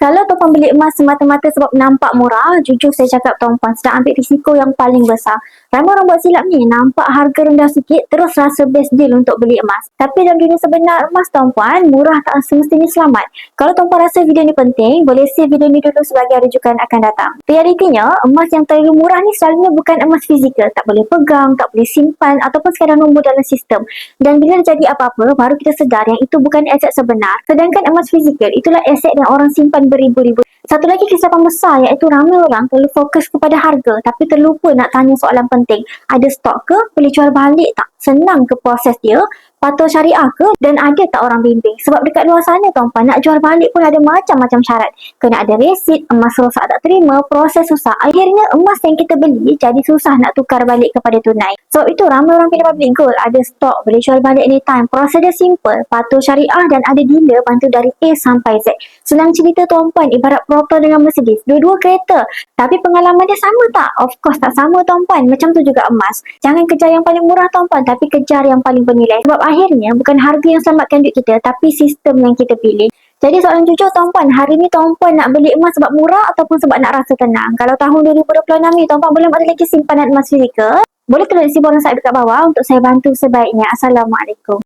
Kalau tuan beli emas semata-mata sebab nampak murah, jujur saya cakap tuan sedang ambil risiko yang paling besar. Ramai orang buat silap ni, nampak harga rendah sikit terus rasa best deal untuk beli emas. Tapi dalam dunia sebenar emas murah tak semestinya selamat. Kalau tuan rasa video ni penting, boleh save video ni dulu sebagai rujukan akan datang. Realitinya, emas yang terlalu murah ni selalunya bukan emas fizikal, tak boleh pegang, tak boleh simpan ataupun sekadar nombor dalam sistem. Dan bila jadi apa-apa, baru kita sedar yang itu bukan aset sebenar. Sedangkan emas fizikal itulah aset yang orang simpan beribu-ribu. Satu lagi kesilapan besar iaitu ramai orang terlalu fokus kepada harga tapi terlupa nak tanya soalan penting. Ada stok ke? Boleh jual balik tak? Senang ke proses dia? Patuh syariah ke? Dan ada tak orang bimbing? Sebab dekat luar sana tuan-puan, nak jual balik pun ada macam-macam syarat. Kena ada resit, emas rosak tak terima, proses susah. Akhirnya emas yang kita beli jadi susah nak tukar balik kepada tunai. So itu ramai orang pilih public gold. Ada stok, boleh jual balik anytime. Proses dia simple, patuh syariah dan ada dealer bantu dari A sampai Z. Senang cerita tuan-puan, ibarat Proton dengan Mercedes. Dua-dua kereta. Tapi pengalaman dia sama tak? Of course tak sama tuan-puan. Macam tu juga emas. Jangan kejar yang paling murah tuan-puan, tapi kejar yang paling bernilai. Sebab akhirnya bukan harga yang selamatkan duit kita, tapi sistem yang kita pilih. Jadi soalan jujur tuan-puan, hari ni tuan-puan nak beli emas sebab murah ataupun sebab nak rasa tenang? Kalau tahun 2026 ni tuan-puan belum ada lagi simpanan emas fizikal, boleh tulis isi boran saya dekat bawah untuk saya bantu sebaiknya. Assalamualaikum.